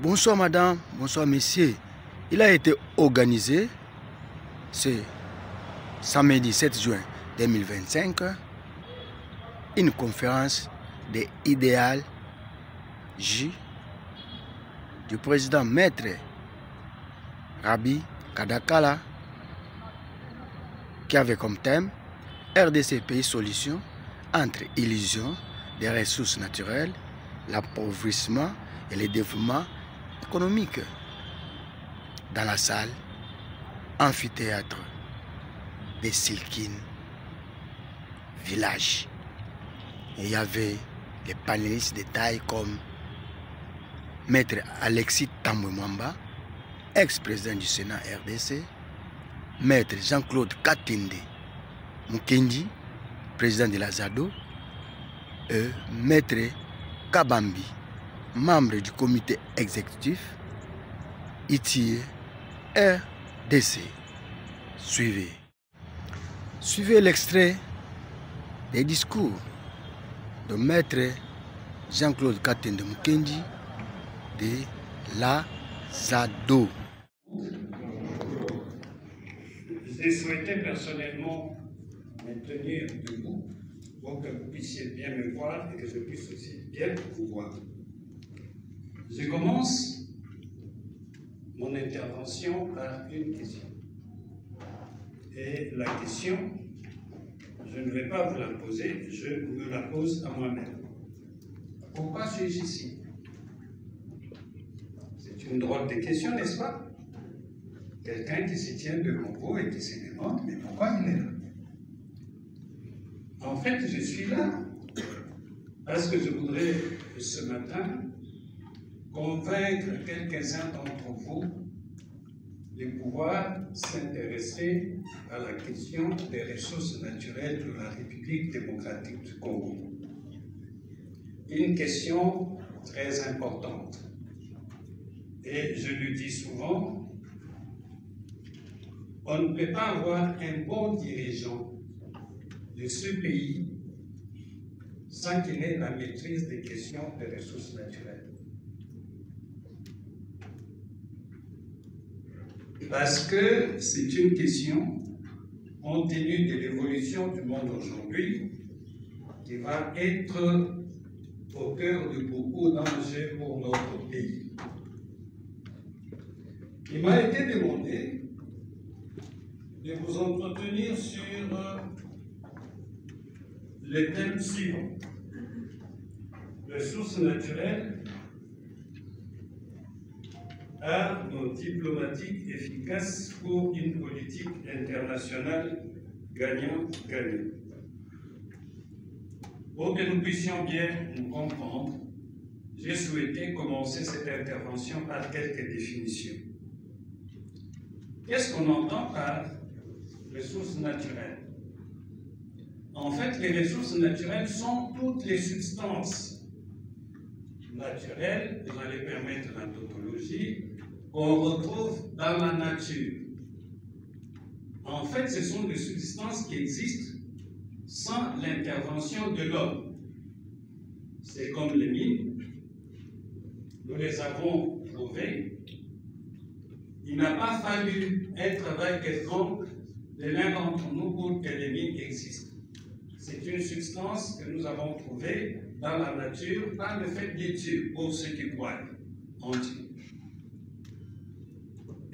Bonsoir madame, bonsoir messieurs. Il a été organisé ce samedi 7 juin 2025 une conférence des idéal J du président maître Rabi Kadakala qui avait comme thème RDC pays solution entre illusion des ressources naturelles, l'appauvrissement et le développement économique. Dans la salle, amphithéâtre de Silkin Village. Et il y avait les panélistes de taille comme Maître Alexis Tambouemamba, ex-président du Sénat RDC, Maître Jean-Claude Katinde Mukendi, président de la ZADO, et Maître Kabambi, membre du comité exécutif ITIE RDC. Suivez l'extrait des discours de Maître Jean-Claude Katinde Mukendi de la ZADO. J'ai souhaité personnellement me tenir debout pour que vous puissiez bien me voir et que je puisse aussi bien vous voir. Je commence mon intervention par une question. Et la question, je ne vais pas vous la poser, je me la pose à moi-même. Pourquoi suis-je ici? C'est une drôle de question, n'est-ce pas? Quelqu'un qui se tient devant vous et qui se demande, mais pourquoi il est là? En fait, je suis là parce que je voudrais ce matin convaincre quelques-uns d'entre vous de pouvoir s'intéresser à la question des ressources naturelles de la République démocratique du Congo. Une question très importante. Et je le dis souvent, on ne peut pas avoir un bon dirigeant de ce pays sans qu'il ait la maîtrise des questions des ressources naturelles. Parce que c'est une question, compte tenu de l'évolution du monde aujourd'hui, qui va être au cœur de beaucoup d'enjeux pour notre pays. Il m'a été demandé de vous entretenir sur le thème suivant: ressources naturelles, armes diplomatiques efficaces pour une politique internationale gagnant-gagnant. Pour que nous puissions bien nous comprendre, j'ai souhaité commencer cette intervention par quelques définitions. Qu'est-ce qu'on entend par ressources naturelles? En fait, les ressources naturelles sont toutes les substances naturelles, vous allez permettre la tautologie, qu'on retrouve dans la nature. En fait, ce sont des substances qui existent sans l'intervention de l'homme. C'est comme les mines, nous les avons trouvées. Il n'a pas fallu un travail quelconque de l'un d'entre nous pour que les mines existent. C'est une substance que nous avons trouvée dans la nature par le fait d'études, pour ceux qui croient en Dieu.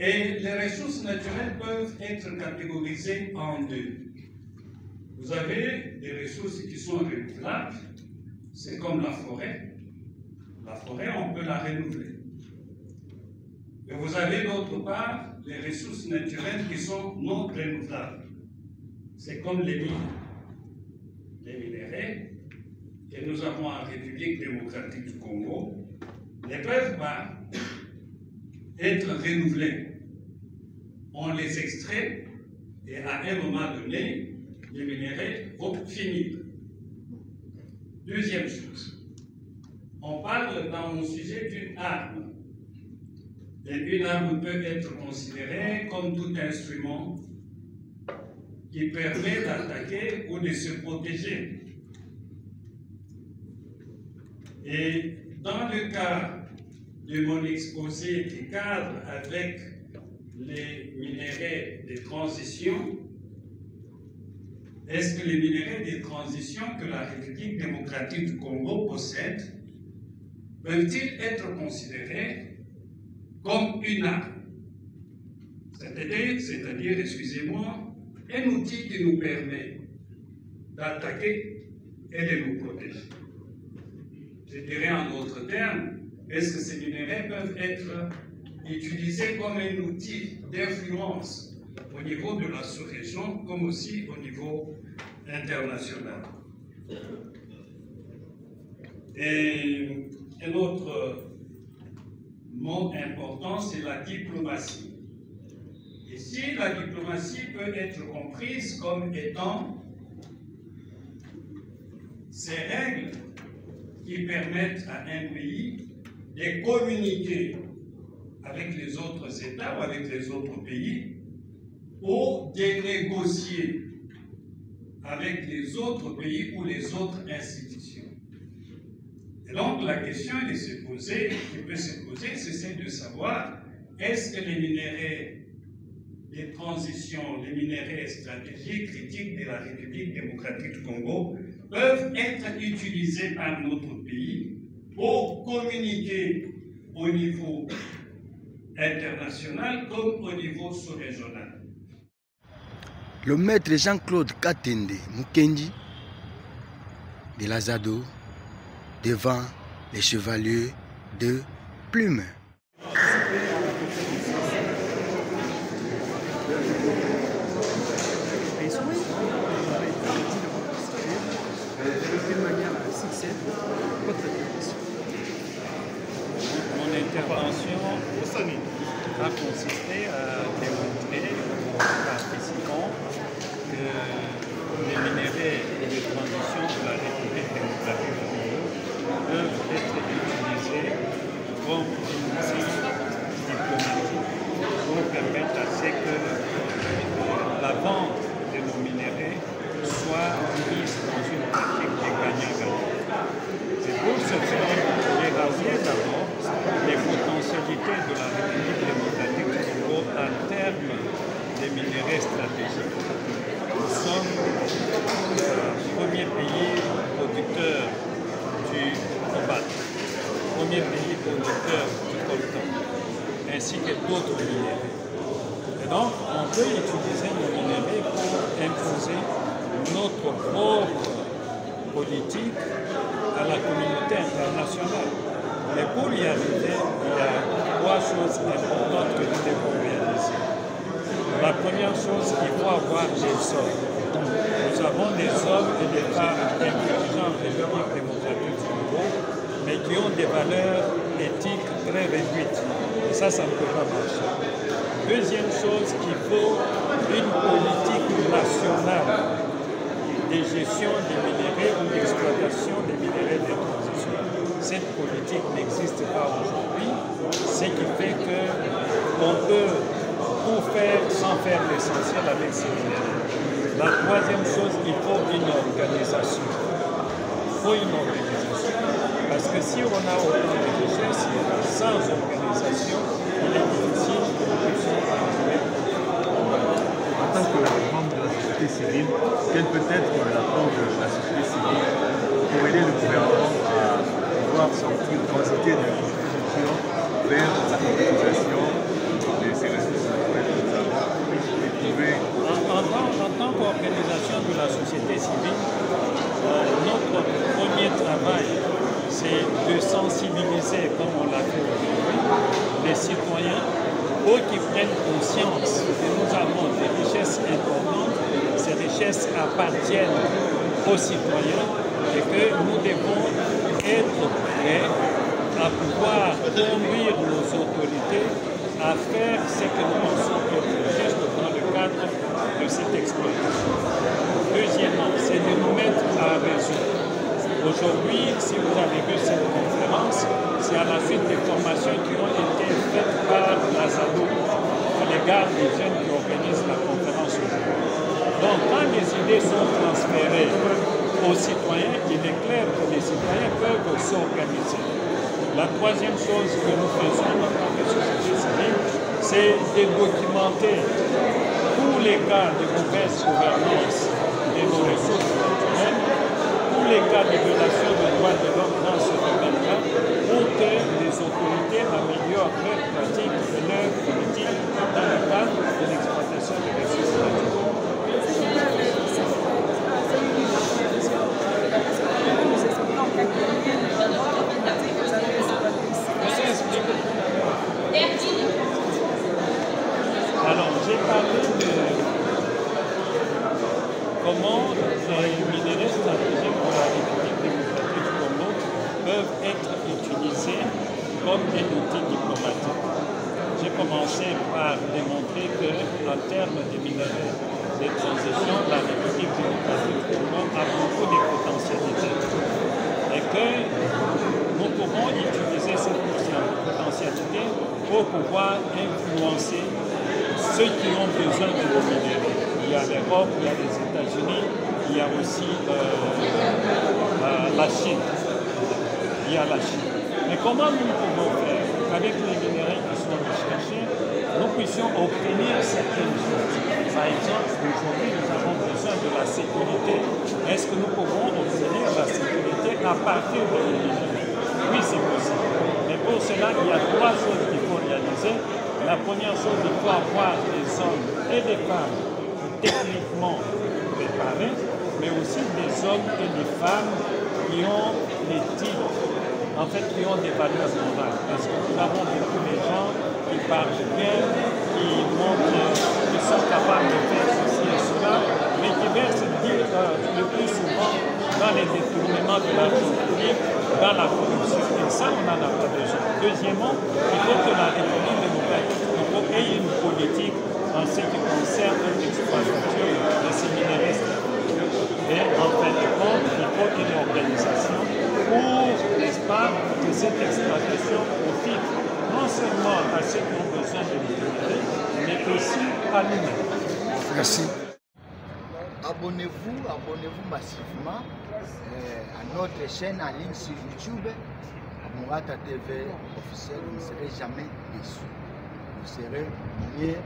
Et les ressources naturelles peuvent être catégorisées en deux. Vous avez des ressources qui sont renouvelables, c'est comme la forêt. La forêt, on peut la renouveler. Et vous avez d'autre part les ressources naturelles qui sont non renouvelables. C'est comme les mines. Les minéraux que nous avons en République démocratique du Congo ne peuvent pas être renouvelés. On les extrait et à un moment donné, les minéraux vont finir. Deuxième chose, on parle dans mon sujet d'une arme. Et une arme peut être considérée comme tout instrument qui permet d'attaquer ou de se protéger. Et dans le cas de mon exposé qui cadre avec les minéraux de transition. Est-ce que les minéraux de transition que la République démocratique du Congo possède peuvent-ils être considérés comme une arme? C'est-à-dire, excusez-moi, un outil qui nous permet d'attaquer et de nous protéger. Je dirais en d'autres termes, est-ce que ces minéraux peuvent être utilisés comme un outil d'influence au niveau de la sous-région comme aussi au niveau international? Et un autre mot important, c'est la diplomatie. Ici, la diplomatie peut être comprise comme étant ces règles qui permettent à un pays de communiquer avec les autres États ou avec les autres pays ou de négocier avec les autres pays ou les autres institutions. Et donc la question qui peut se poser, c'est celle de savoir est-ce que les minéraux de transition, les minéraux stratégiques critiques de la République démocratique du Congo peuvent être utilisés par notre pays pour communiquer au niveau international comme au niveau sous-régional. Le maître Jean-Claude Katende Mukendi de l'Azado devant les chevaliers de Plume. Mon intervention a consisté à démontrer aux participants que les minéraux de transition de la République démocratique du Congo peuvent être utilisés comme une outil diplomatique pour permettre à ce que la vente de nos minéraux soit mise dans une pratique de gagnant-gagnant. C'est pour ce faire j'ai rappelé d'abord les potentialités de la République démocratique du Congo en termes des minéraux stratégiques. Nous sommes le premier pays producteur du cobalt, premier pays producteur du coltan, ainsi que d'autres minéraux. Et donc, on peut utiliser nos minéraux pour imposer notre propre politique à la communauté internationale. Mais pour y arriver, il y a trois choses importantes que nous devons réaliser. La première chose, il faut avoir des hommes. Nous avons des hommes et des femmes intelligents de République démocratique du Congo, mais qui ont des valeurs éthiques très réduites. Et ça ne peut pas marcher. Deuxième chose, il faut une politique nationale de gestion des minéraux ou d'exploitation des minéraux de transition. Cette politique n'existe pas aujourd'hui, ce qui fait qu'on peut tout faire sans faire l'essentiel avec ces minéraux. La troisième chose, il faut une organisation. Il faut une organisation. Parce que si on a autant de richesses, sans organisation, il est difficile que nous puissions arriver. En tant que membre de la société civile, quel peut être l'apport de la société civile pour aider le gouvernement à pouvoir transiter de l'agriculture vers la utilisation de ces ressources naturelles que nous avons et trouver... En tant qu'organisation de la société civile, notre premier travail, c'est de sensibiliser, comme on l'a fait aujourd'hui, les citoyens pour qu'ils prennent conscience que nous avons des richesses importantes, ces richesses appartiennent aux citoyens et que nous devons être prêts à pouvoir conduire nos autorités à faire ce que nous pensons être juste dans le cadre de cette exploitation. Deuxièmement, c'est de nous mettre à réseau. Aujourd'hui, si vous avez vu cette conférence, c'est à la suite des formations qui ont été faites par l'Azado à l'égard des jeunes qui organisent la conférence aujourd'hui. Donc, quand les idées sont transférées aux citoyens, il est clair que les citoyens peuvent s'organiser. La troisième chose que nous faisons en tant que société civile, c'est de documenter tous les cas de mauvaise gouvernance de nos ressources naturelles, tous les cas de violation des droits de l'homme dans ce domaine-là, pour que les autorités améliorent leurs pratiques et leurs politiques dans le cadre de l'exploitation des ressources naturelles. Alors, j'ai parlé de comment les minéraux stratégiques pour la République démocratique du Congo peuvent être utilisés comme des outils diplomatiques. J'ai commencé par démontrer qu'en termes de minerais de transition, la République démocratique du Congo a beaucoup de potentialités et que nous pouvons utiliser cette potentialité pour pouvoir influencer ceux qui ont besoin de nos minéraux. Il y a l'Europe, il y a les États-Unis, il y a aussi la Chine. Il y a la Chine. Mais comment nous pouvons faire qu'avec les minéraux qui sont recherchés, nous puissions obtenir certaines choses? Par exemple, aujourd'hui, nous avons besoin de la sécurité. Est-ce que nous pouvons obtenir la sécurité à partir de minéraux? Oui, c'est possible. Mais pour cela, il y a trois choses qu'il faut réaliser. La première chose, il faut avoir des hommes et des femmes techniquement préparés, mais aussi des hommes et des femmes qui ont des types, en fait, qui ont des valeurs morales. Parce que nous avons beaucoup de gens qui parlent bien, qui montrent qu'ils sont capables de faire ceci et cela, mais qui versent le plus souvent dans les détournements de l'argent public, dans la corruption. Et ça, on n'en a pas besoin. Deuxièmement, il faut que la République démocratique du Congo ait une politique en ce qui concerne l'exploitation de ces minéraux stratégiques. Et en fin de compte, il faut une organisation pour, n'est-ce pas, que cette exploitation profite non seulement à ceux qui ont besoin de minéraux, mais aussi à nous-mêmes. Merci. Abonnez-vous massivement à notre chaîne en ligne sur YouTube, à Mourata TV officiel. Vous ne serez jamais déçus. Vous serez mieux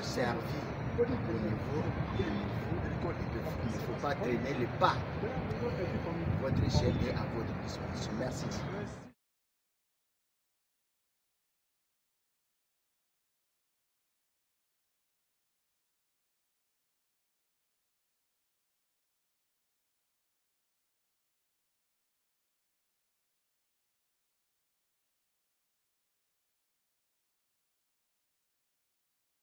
servi. Abonnez-vous. Il ne faut pas traîner les pas. Votre chaîne est à votre disposition. Merci.